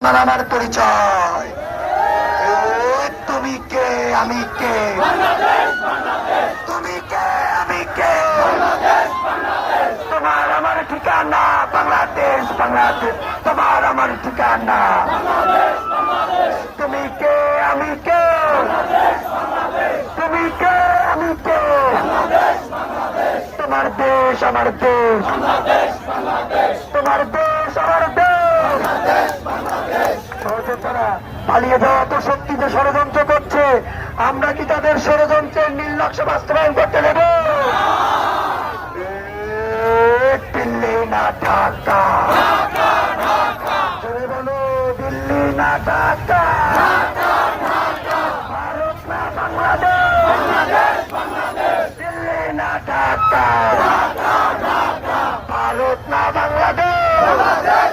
আমার পরিচয়। তুমি কে আমি কে, তুমি কে আমি কে, তোমার আমার ঠিকানা বাংলাদেশ, বাংলাদেশ তোমার আমার ঠিকানা। তুমি কে আমি কে, তুমি কে আমি কে, তোমার দেশ আমার দেশ, তোমার দেশ আমার দেশ। পালিয়ে যাওয়া তো শক্তিতে ষড়যন্ত্র করছে, আমরা কি তাদের ষড়যন্ত্রের নীল নকশা বাস্তবায়ন করতে দেব? দিল্লি না ঢাকা, বলো দিল্লি না ঢাকা, ভারত না বাংলাদেশ, দিল্লি না ঢাকা, ভারত না বাংলাদেশ।